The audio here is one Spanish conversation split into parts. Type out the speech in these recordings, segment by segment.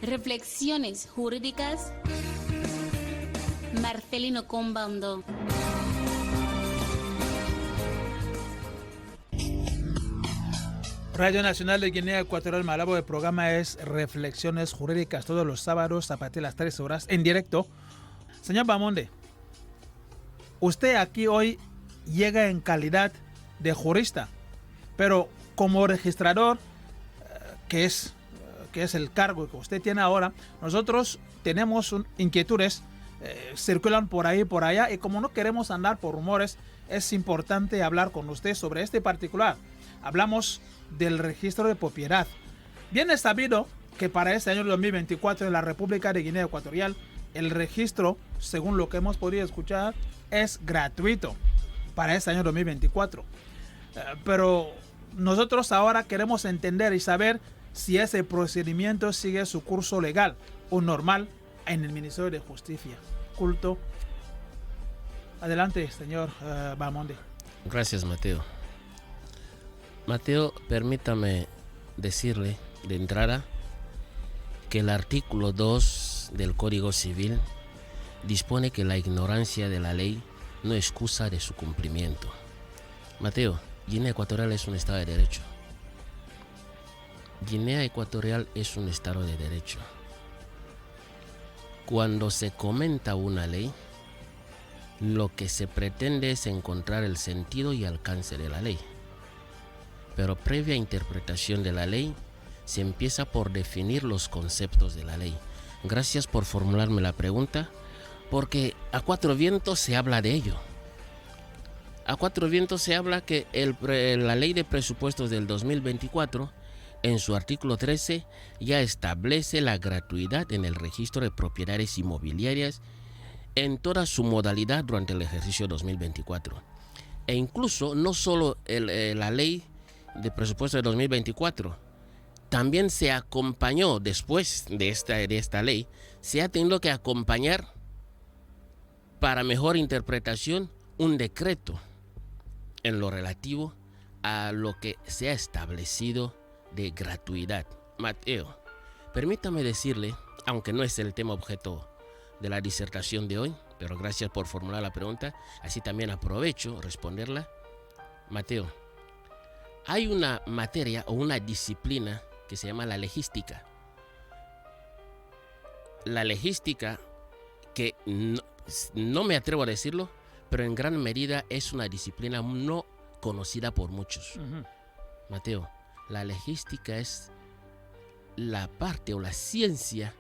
Reflexiones jurídicas. Marcelino Combando. Radio Nacional de Guinea Ecuatorial Malabo, el programa es Reflexiones Jurídicas todos los sábados a partir de las 13 horas en directo. Señor Bamonde, usted aquí hoy llega en calidad de jurista, pero como registrador, que es el cargo que usted tiene ahora, nosotros tenemos inquietudes, circulan por ahí y por allá, y como no queremos andar por rumores, es importante hablar con usted sobre este particular. Hablamos del registro de propiedad. Bien es sabido que para este año 2024 en la República de Guinea Ecuatorial, el registro, según lo que hemos podido escuchar, es gratuito para este año 2024. Pero nosotros ahora queremos entender y saber si ese procedimiento sigue su curso legal o normal en el Ministerio de Justicia. Culto. Adelante, señor Bamonde. Gracias, Mateo. Mateo, permítame decirle de entrada que el artículo 2 del Código Civil dispone que la ignorancia de la ley no excusa de su cumplimiento. Mateo, Guinea Ecuatorial es un Estado de Derecho. Guinea Ecuatorial es un Estado de Derecho. Cuando se comenta una ley, lo que se pretende es encontrar el sentido y alcance de la ley. Pero previa interpretación de la ley, se empieza por definir los conceptos de la ley. Gracias por formularme la pregunta, porque a cuatro vientos se habla de ello. A cuatro vientos se habla que la ley de presupuestos del 2024, en su artículo 13, ya establece la gratuidad en el registro de propiedades inmobiliarias en toda su modalidad durante el ejercicio 2024. E incluso no solo la ley de presupuesto de 2024, también se acompañó después de esta ley, se ha tenido que acompañar para mejor interpretación un decreto en lo relativo a lo que se ha establecido de gratuidad. Mateo, permítame decirle, aunque no es el tema objeto de la disertación de hoy, pero gracias por formular la pregunta, así también aprovecho responderla. Mateo, hay una materia o una disciplina que se llama la legística. La legística, que no me atrevo a decirlo, pero en gran medida es una disciplina no conocida por muchos. Mateo, la legística es la parte o la ciencia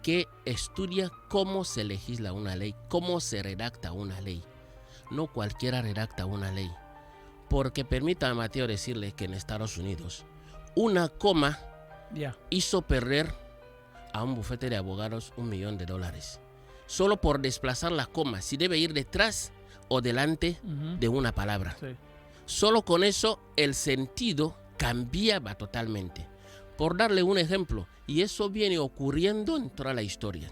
que estudia cómo se legisla una ley, cómo se redacta una ley. No cualquiera redacta una ley. Porque permítame, Mateo, decirle que en Estados Unidos una coma hizo perder a un bufete de abogados $1 millón. Solo por desplazar la coma, si debe ir detrás o delante de una palabra. Sí. Solo con eso el sentido cambiaba totalmente. Por darle un ejemplo, y eso viene ocurriendo en toda la historia.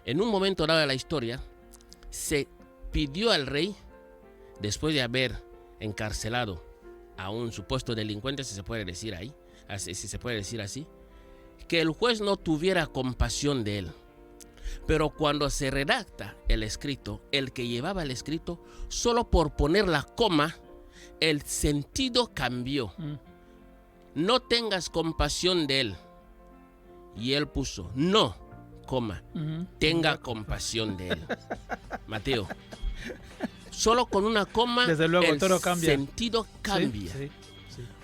En un momento dado de la historia, se pidió al rey, después de haber encarcelado a un supuesto delincuente, si se puede decir así, que el juez no tuviera compasión de él. Pero cuando se redacta el escrito, el que llevaba el escrito, solo por poner la coma, el sentido cambió. No tengas compasión de él. Y él puso, no, coma, tenga compasión de él. Mateo, solo con una coma, desde luego, el todo cambia. Sentido cambia. Sí.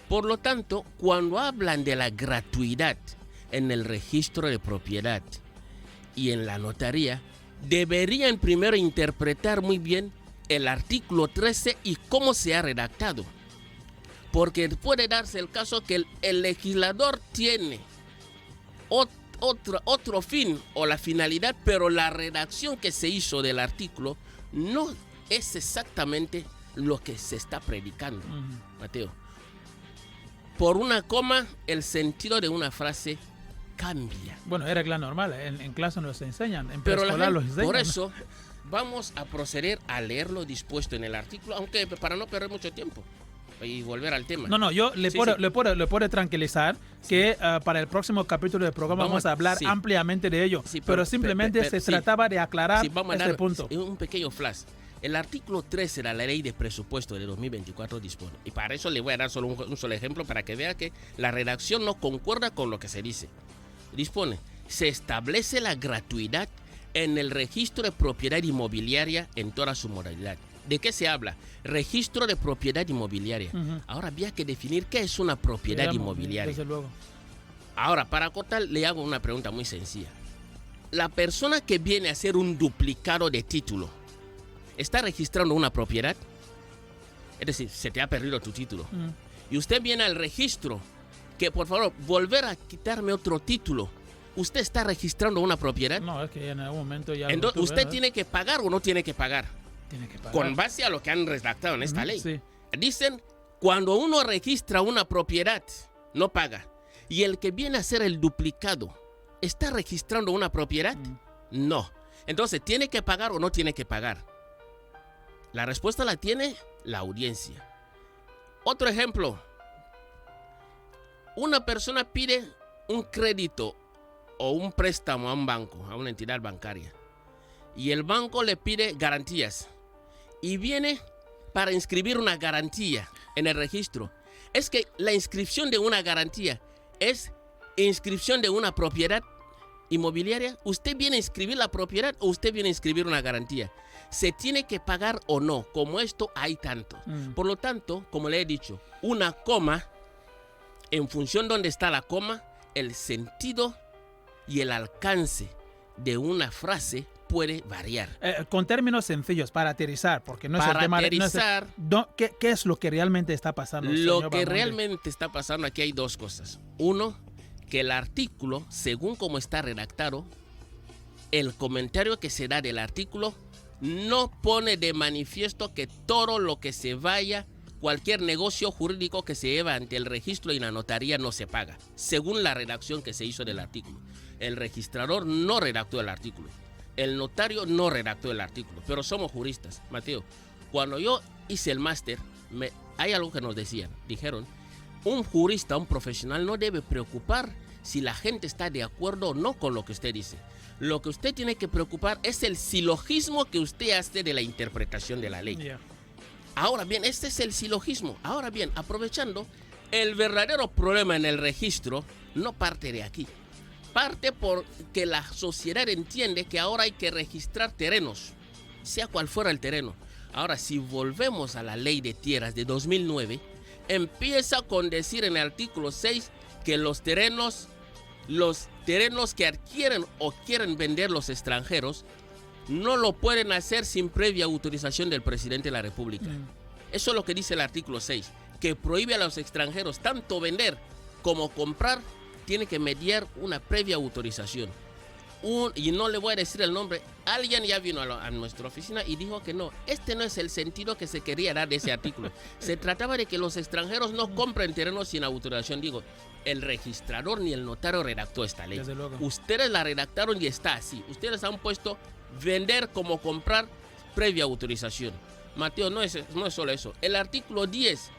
Por lo tanto, cuando hablan de la gratuidad en el registro de propiedad y en la notaría, deberían primero interpretar muy bien el artículo 13 y cómo se ha redactado. Porque puede darse el caso que el legislador tiene otro fin o la finalidad, pero la redacción que se hizo del artículo no es exactamente lo que se está predicando. Mateo, por una coma el sentido de una frase cambia. Bueno, es regla normal, en clase nos enseñan, en preescolar los enseñan. Por eso vamos a proceder a leer lo dispuesto en el artículo, aunque para no perder mucho tiempo. y volver al tema. No, yo le Sí, puedo, sí. le puedo tranquilizar que para el próximo capítulo del programa vamos a hablar sí. ampliamente de ello. Sí, pero simplemente se trataba de aclarar sí, vamos a este dar punto. un pequeño flash. El artículo 13 de la ley de presupuesto de 2024 dispone, y para eso le voy a dar solo un solo ejemplo para que vea que la redacción no concuerda con lo que se dice. Dispone, se establece la gratuidad en el registro de propiedad inmobiliaria en toda su modalidad. ¿De qué se habla? Registro de propiedad inmobiliaria. Ahora había que definir qué es una propiedad Digamos, inmobiliaria. Desde luego. Ahora, para cortar, le hago una pregunta muy sencilla. La persona que viene a hacer un duplicado de título, ¿está registrando una propiedad? Es decir, se te ha perdido tu título. Y usted viene al registro, que por favor, volver a quitarme otro título. ¿Usted está registrando una propiedad? No, es que en algún momento ya... Entonces, lo tuve, ¿usted ¿no? tiene que pagar o no tiene que pagar? Tiene que pagar. Con base a lo que han redactado en esta ley. Sí. Dicen, cuando uno registra una propiedad, no paga. Y el que viene a hacer el duplicado, ¿está registrando una propiedad? No. Entonces, ¿tiene que pagar o no tiene que pagar? La respuesta la tiene la audiencia. Otro ejemplo. Una persona pide un crédito o un préstamo a un banco, a una entidad bancaria. Y el banco le pide garantías. Y viene para inscribir una garantía en el registro. Es que la inscripción de una garantía es inscripción de una propiedad inmobiliaria. ¿Usted viene a inscribir la propiedad o usted viene a inscribir una garantía? ¿Se tiene que pagar o no? Como esto hay tanto. Por lo tanto, como le he dicho, una coma, en función de dónde está la coma, el sentido y el alcance de una frase puede variar. Con términos sencillos, para aterrizar, porque no es el tema... Aterrizar, ¿Qué es lo que realmente está pasando? lo señor que Bamonde? realmente está pasando aquí hay dos cosas. Uno, que el artículo, según como está redactado, el comentario que se da del artículo no pone de manifiesto que todo lo que se vaya, cualquier negocio jurídico que se lleva ante el registro y la notaría no se paga, según la redacción que se hizo del artículo. El registrador no redactó el artículo. El notario no redactó el artículo, pero somos juristas. Mateo, cuando yo hice el máster, hay algo que nos dijeron, un jurista, un profesional no debe preocupar si la gente está de acuerdo o no con lo que usted dice. Lo que usted tiene que preocupar es el silogismo que usted hace de la interpretación de la ley. Yeah. Ahora bien, este es el silogismo. Ahora bien, aprovechando, el verdadero problema en el registro no parte de aquí. Parte porque la sociedad entiende que ahora hay que registrar terrenos, sea cual fuera el terreno. Ahora, si volvemos a la ley de tierras de 2009, empieza con decir en el artículo 6 que los terrenos que adquieren o quieren vender los extranjeros no lo pueden hacer sin previa autorización del presidente de la República. Eso es lo que dice el artículo 6, que prohíbe a los extranjeros tanto vender como comprar. Tiene que mediar una previa autorización. Y no le voy a decir el nombre. Alguien ya vino a nuestra oficina y dijo que no. Este no es el sentido que se quería dar de ese artículo. Se trataba de que los extranjeros no compren terrenos sin autorización. Digo, el registrador ni el notario redactó esta ley. Ustedes la redactaron y está así. Ustedes han puesto vender como comprar previa autorización. Mateo, no es solo eso. El artículo 10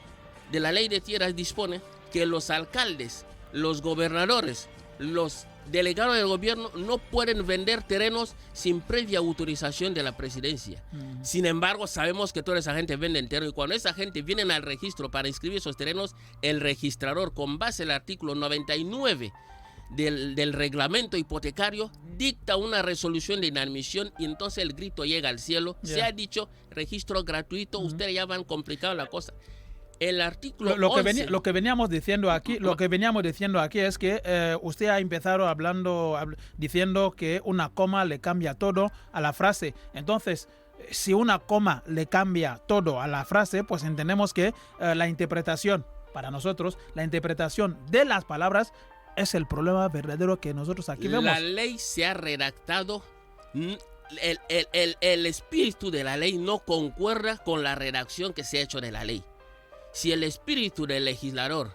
de la ley de tierras dispone que los alcaldes, los gobernadores, los delegados del gobierno no pueden vender terrenos sin previa autorización de la presidencia. Sin embargo, sabemos que toda esa gente vende terreno y cuando esa gente viene al registro para inscribir esos terrenos, el registrador, con base en el artículo 99 del reglamento hipotecario, dicta una resolución de inadmisión y entonces el grito llega al cielo. Se ha dicho registro gratuito, ustedes ya van complicando la cosa. El artículo lo que veníamos diciendo aquí es que usted ha empezado diciendo que una coma le cambia todo a la frase. Entonces, si una coma le cambia todo a la frase, pues entendemos que la interpretación, para nosotros, la interpretación de las palabras es el problema verdadero que nosotros aquí vemos. La ley se ha redactado, el espíritu de la ley no concuerda con la redacción que se ha hecho de la ley. Si el espíritu del legislador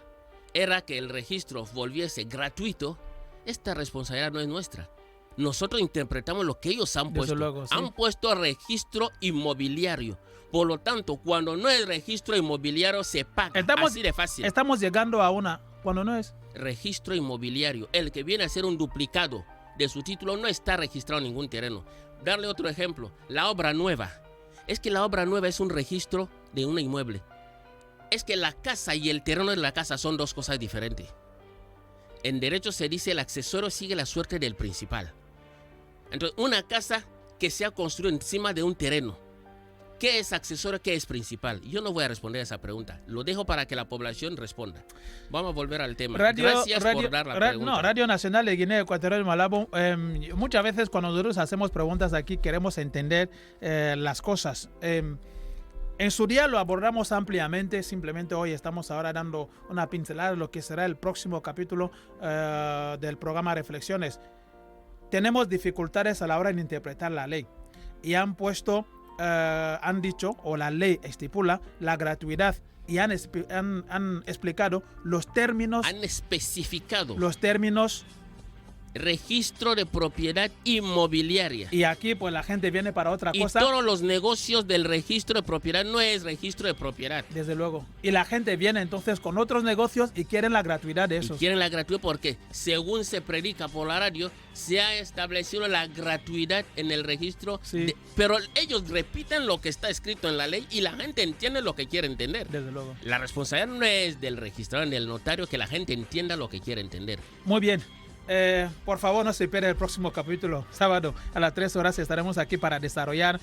era que el registro volviese gratuito, esta responsabilidad no es nuestra. Nosotros interpretamos lo que ellos han Desde puesto. luego, sí. Han puesto registro inmobiliario. Por lo tanto, cuando no es registro inmobiliario, se paga. Así de fácil. Estamos llegando a una, cuando no es. Registro inmobiliario. El que viene a ser un duplicado de su título no está registrado en ningún terreno. Darle otro ejemplo. La obra nueva. Es que la obra nueva es un registro de un inmueble. Es que la casa y el terreno de la casa son dos cosas diferentes. En derecho se dice el accesorio sigue la suerte del principal. Entonces, una casa que se ha construido encima de un terreno, ¿qué es accesorio, qué es principal? Yo no voy a responder a esa pregunta. Lo dejo para que la población responda. Vamos a volver al tema. Gracias por dar la pregunta. No, Radio Nacional de Guinea Ecuatorial Malabo. Muchas veces cuando nosotros hacemos preguntas aquí queremos entender las cosas. En su día lo abordamos ampliamente, simplemente hoy estamos ahora dando una pincelada de lo que será el próximo capítulo del programa Reflexiones. Tenemos dificultades a la hora de interpretar la ley y han dicho, o la ley estipula, la gratuidad y han explicado los términos. Han especificado. Los términos. Registro de propiedad inmobiliaria. Y aquí pues la gente viene para otra cosa. Y todos los negocios del registro de propiedad no es registro de propiedad. Desde luego. Y la gente viene entonces con otros negocios y quieren la gratuidad de esos. Y quieren la gratuidad porque según se predica por la radio, se ha establecido la gratuidad en el registro. Sí. Pero ellos repiten lo que está escrito en la ley y la gente entiende lo que quiere entender. Desde luego. La responsabilidad no es del registrador ni del notario que la gente entienda lo que quiere entender. Muy bien. Por favor, no se pierda el próximo capítulo. Sábado a las 3 horas estaremos aquí para desarrollar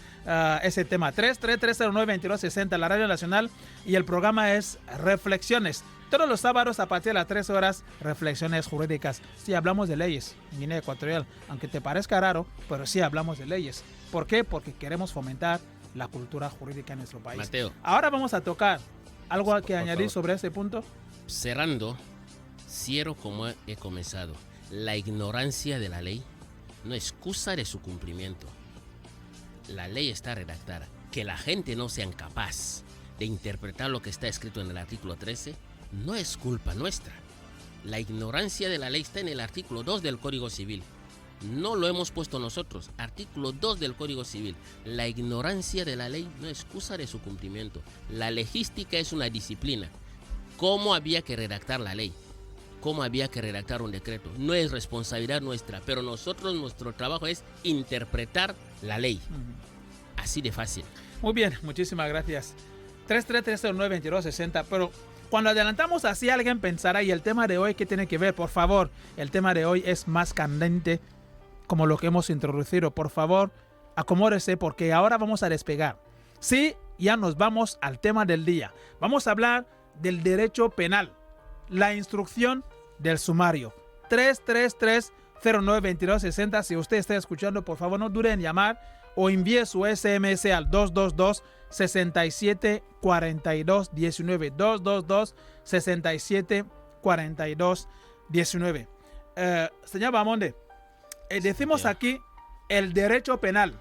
ese tema. 333092260, la Radio Nacional, y el programa es Reflexiones. Todos los sábados a partir de las 3 horas, Reflexiones Jurídicas. Sí hablamos de leyes en Guinea Ecuatorial, aunque te parezca raro, pero sí hablamos de leyes. ¿Por qué? Porque queremos fomentar la cultura jurídica en nuestro país. Mateo. Ahora vamos a tocar algo que añadir favor. sobre ese punto. Cerrando, cierro como he comenzado. La ignorancia de la ley no es excusa de su cumplimiento. La ley está redactada. Que la gente no sea capaz de interpretar lo que está escrito en el artículo 13 no es culpa nuestra. La ignorancia de la ley está en el artículo 2 del Código Civil. No lo hemos puesto nosotros. Artículo 2 del Código Civil. La ignorancia de la ley no es excusa de su cumplimiento. La legística es una disciplina. ¿Cómo había que redactar la ley? ¿Cómo había que redactar un decreto? No es responsabilidad nuestra, pero nosotros, nuestro trabajo es interpretar la ley. Así de fácil. Muy bien, muchísimas gracias. 333092260, pero cuando adelantamos así alguien pensará, ¿y el tema de hoy qué tiene que ver? Por favor, el tema de hoy es más candente como lo que hemos introducido. Por favor, acomódese porque ahora vamos a despegar. Sí, ya nos vamos al tema del día. Vamos a hablar del derecho penal, la instrucción del sumario. 333092260. Si usted está escuchando, por favor no dude en llamar o envíe su SMS al 222-6742-19. 222-6742-19. Señor Bamonde, decimos aquí el derecho penal,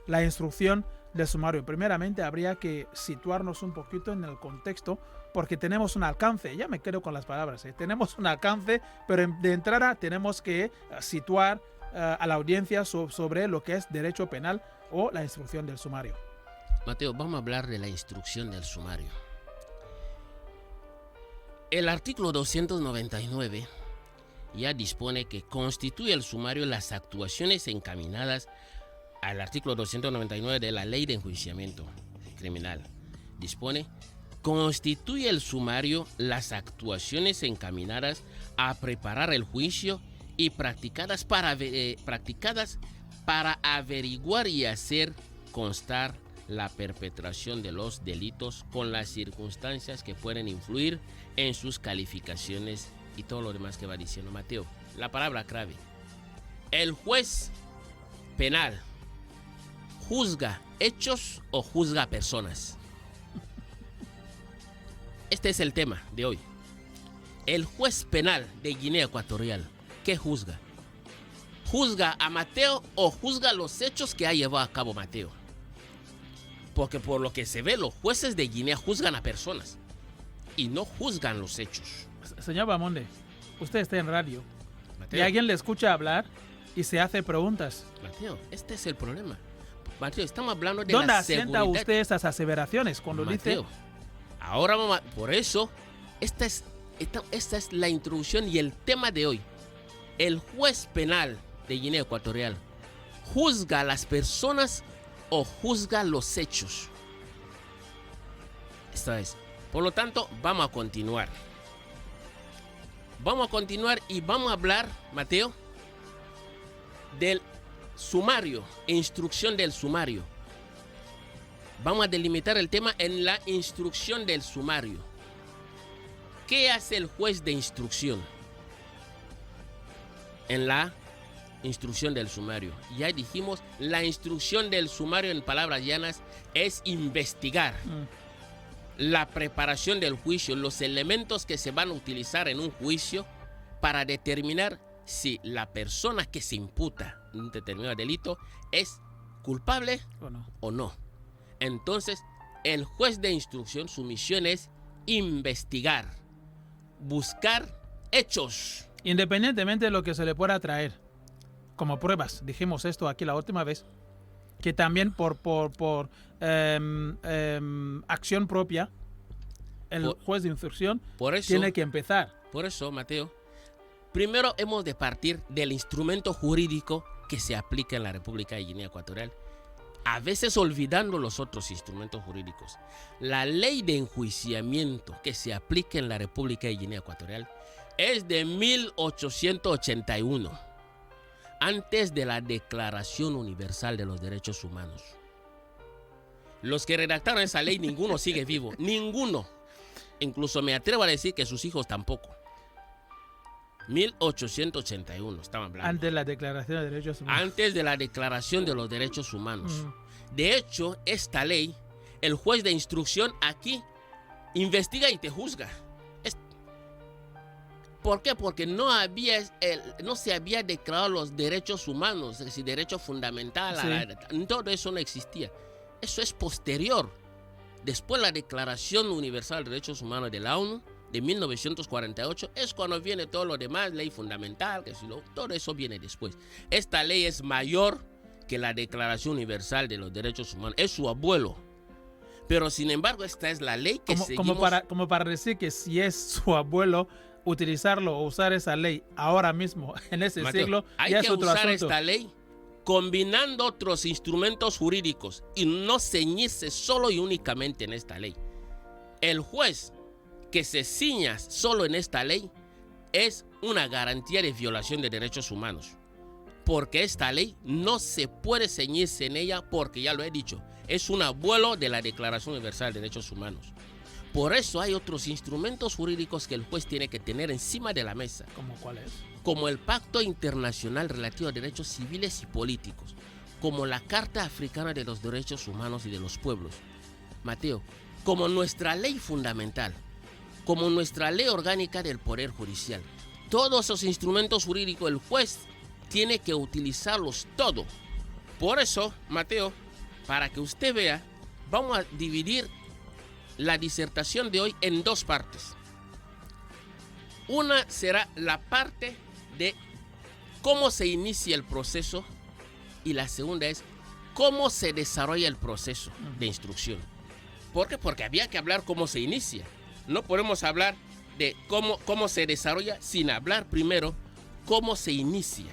la instrucción del sumario. Primeramente habría que situarnos un poquito en el contexto porque tenemos un alcance. Ya me quedo con las palabras. Tenemos un alcance, pero de entrada tenemos que situar a la audiencia sobre lo que es derecho penal o la instrucción del sumario. Mateo, vamos a hablar de la instrucción del sumario. El artículo 299 ya dispone que constituye el sumario las actuaciones encaminadas al artículo 299 de la Ley de Enjuiciamiento Criminal. Dispone: constituye el sumario las actuaciones encaminadas a preparar el juicio y practicadas para averiguar y hacer constar la perpetración de los delitos con las circunstancias que pueden influir en sus calificaciones y todo lo demás que va diciendo Mateo. La palabra clave: el juez penal ¿juzga hechos o juzga personas? Este es el tema de hoy. El juez penal de Guinea Ecuatorial, ¿qué juzga? ¿Juzga a Mateo o juzga los hechos que ha llevado a cabo Mateo? Porque por lo que se ve, los jueces de Guinea juzgan a personas y no juzgan los hechos. Señor Bamonde, usted está en radio. Mateo, ¿Y alguien le escucha hablar? y se hace preguntas. Mateo, este es el problema. Mateo, estamos hablando de ¿Dónde la asienta seguridad. usted esas aseveraciones cuando Mateo, dice... ahora vamos por eso, esta es la introducción y el tema de hoy. El juez penal de Guinea Ecuatorial, ¿juzga a las personas o juzga los hechos? Esta es. Por lo tanto, vamos a continuar. Vamos a continuar y vamos a hablar, Mateo, del sumario, instrucción del sumario. Vamos a delimitar el tema en la instrucción del sumario. ¿Qué hace el juez de instrucción? En la instrucción del sumario. Ya dijimos, la instrucción del sumario, en palabras llanas, es investigar. La preparación del juicio, los elementos que se van a utilizar en un juicio para determinar si la persona que se imputa un determinado delito es culpable o no. Entonces, el juez de instrucción, su misión es investigar, buscar hechos. Independientemente de lo que se le pueda traer como pruebas, dijimos esto aquí la última vez, que también por acción propia, el juez de instrucción tiene que empezar. Por eso, Mateo, primero hemos de partir del instrumento jurídico que se aplica en la República de Guinea Ecuatorial, a veces olvidando los otros instrumentos jurídicos. La ley de enjuiciamiento que se aplica en la República de Guinea Ecuatorial es de 1881, antes de la Declaración Universal de los Derechos Humanos. Los que redactaron esa ley, ninguno sigue vivo, ninguno. Incluso me atrevo a decir que sus hijos tampoco. 1881, estaban hablando. Antes de la Declaración de Derechos Humanos. Antes de la Declaración de los Derechos Humanos. De hecho, esta ley, el juez de instrucción aquí investiga y te juzga. ¿Por qué? Porque no se había declarado los derechos humanos, es decir, derecho fundamental. Sí. Todo eso no existía. Eso es posterior. Después la Declaración Universal de Derechos Humanos de la ONU de 1948 es cuando viene todo lo demás, ley fundamental, todo eso viene después. Esta ley es mayor que la Declaración Universal de los Derechos Humanos, es su abuelo. Pero sin embargo, esta es la ley que seguimos. Como para decir que si es su abuelo, utilizarlo o usar esa ley ahora mismo, en ese siglo, ya es otro asunto. Hay que usar esta ley combinando otros instrumentos jurídicos y no ceñirse solo y únicamente en esta ley. El juez que se ciña solo en esta ley es una garantía de violación de derechos humanos, porque esta ley no se puede ceñirse en ella, porque ya lo he dicho, es un abuelo de la Declaración Universal de Derechos Humanos. Por eso hay otros instrumentos jurídicos que el juez tiene que tener encima de la mesa. ¿Cómo cuál es? Como el Pacto Internacional Relativo a Derechos Civiles y Políticos, como la Carta Africana de los Derechos Humanos y de los Pueblos. Mateo, como nuestra ley fundamental, como nuestra ley orgánica del Poder Judicial. Todos esos instrumentos jurídicos el juez tiene que utilizarlos todos. Por eso, Mateo, para que usted vea, vamos a dividir la disertación de hoy en dos partes. Una será la parte de cómo se inicia el proceso y la segunda es cómo se desarrolla el proceso de instrucción. ¿Por qué? Porque había que hablar cómo se inicia. No podemos hablar de cómo se desarrolla sin hablar primero cómo se inicia.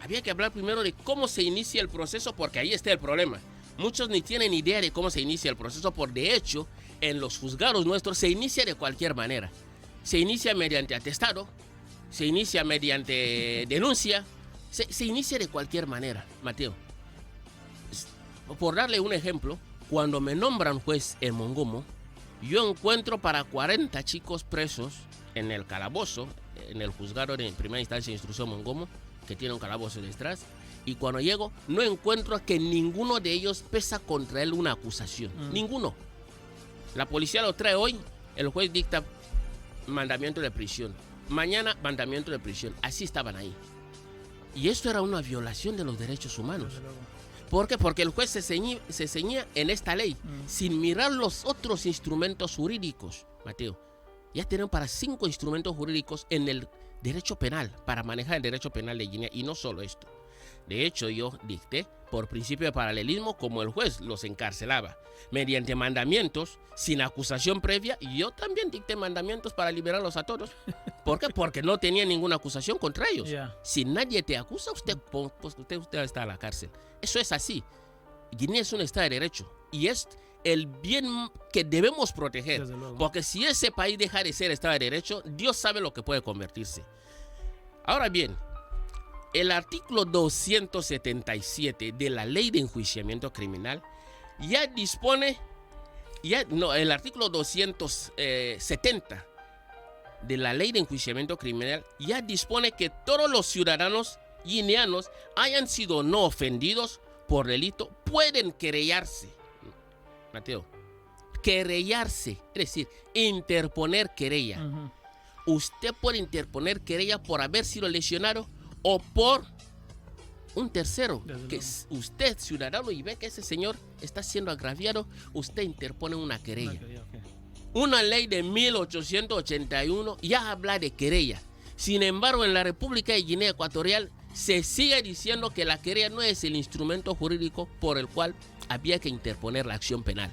Había que hablar primero de cómo se inicia el proceso, porque ahí está el problema. Muchos ni tienen idea de cómo se inicia el proceso, por de hecho, en los juzgados nuestros se inicia de cualquier manera. Se inicia mediante atestado, se inicia mediante denuncia, se inicia de cualquier manera, Mateo. Por darle un ejemplo, cuando me nombran juez en Mongomo, yo encuentro para 40 chicos presos en el calabozo, en el juzgado de primera instancia de instrucción Mongomo, que tiene un calabozo detrás. Y cuando llego, no encuentro que ninguno de ellos pesa contra él una acusación. Ninguno. La policía lo trae hoy, el juez dicta mandamiento de prisión. Mañana, mandamiento de prisión. Así estaban ahí. Y esto era una violación de los derechos humanos. ¿Por qué? Porque el juez se ceñía en esta ley, sin mirar los otros instrumentos jurídicos. Mateo, ya tenemos para 5 instrumentos jurídicos en el derecho penal, para manejar el derecho penal de Guinea. Y no solo esto. De hecho, yo dicté, por principio de paralelismo, como el juez los encarcelaba mediante mandamientos sin acusación previa, y yo también dicté mandamientos para liberarlos a todos. ¿Por qué? Porque no tenía ninguna acusación contra ellos. Si nadie te acusa, usted está a la cárcel. Eso es así. Guinea es un estado de derecho y es el bien que debemos proteger. Porque si ese país deja de ser estado de derecho, Dios sabe lo que puede convertirse. Ahora bien, el artículo 277 de la Ley de Enjuiciamiento Criminal ya dispone, el artículo 270 de la Ley de Enjuiciamiento Criminal ya dispone que todos los ciudadanos guineanos hayan sido no ofendidos por delito pueden querellarse. Mateo, querellarse, es decir, interponer querella. Usted puede interponer querella por haber sido lesionado o por un tercero, que usted, ciudadano, y ve que ese señor está siendo agraviado, usted interpone una querella. Una ley de 1881 ya habla de querella. Sin embargo, en la República de Guinea Ecuatorial se sigue diciendo que la querella no es el instrumento jurídico por el cual había que interponer la acción penal.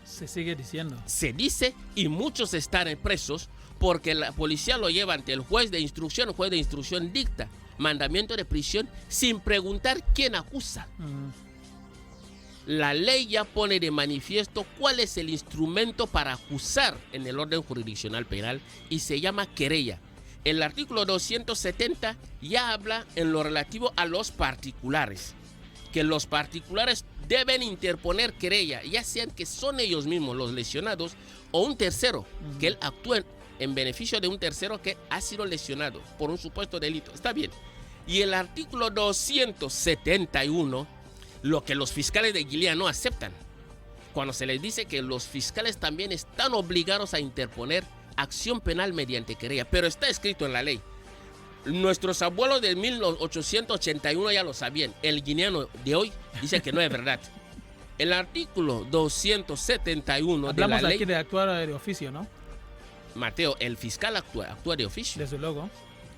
Se sigue diciendo. Se dice, y muchos están presos porque la policía lo lleva ante el juez de instrucción. El juez de instrucción dicta mandamiento de prisión sin preguntar quién acusa. La ley ya pone de manifiesto cuál es el instrumento para acusar en el orden jurisdiccional penal y se llama querella. El artículo 270 ya habla en lo relativo a los particulares, que los particulares deben interponer querella, ya sean que son ellos mismos los lesionados o un tercero, que él actúe en beneficio de un tercero que ha sido lesionado por un supuesto delito. Está bien. Y el artículo 271, lo que los fiscales de Guinea no aceptan, cuando se les dice que los fiscales también están obligados a interponer acción penal mediante querella, pero está escrito en la ley. Nuestros abuelos de 1881 ya lo sabían. El guineano de hoy dice que no es verdad. El artículo 271 de la ley... Hablamos aquí de actuar de oficio, ¿no? Mateo, el fiscal actúa de oficio. Desde luego.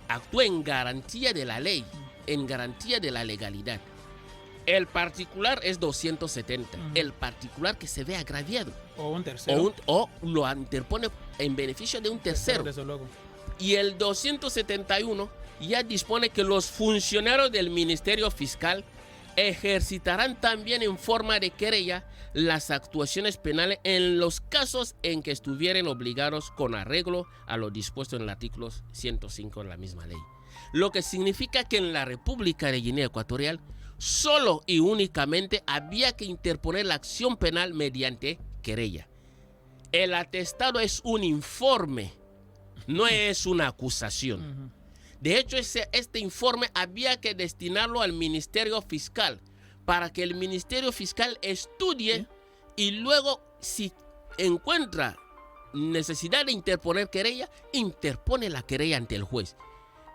Actúa en garantía de la ley, en garantía de la legalidad. El particular es 270. El particular que se ve agraviado. O un tercero. O lo interpone en beneficio de un tercero. Desde luego. Y el 271 ya dispone que los funcionarios del Ministerio Fiscal ejercitarán también en forma de querella las actuaciones penales en los casos en que estuvieren obligados con arreglo a lo dispuesto en el artículo 105 de la misma ley. Lo que significa que en la República de Guinea Ecuatorial solo y únicamente había que interponer la acción penal mediante querella. El atestado es un informe, no es una acusación. De hecho, este informe había que destinarlo al Ministerio Fiscal para que el Ministerio Fiscal estudie y luego, si encuentra necesidad de interponer querella, interpone la querella ante el juez.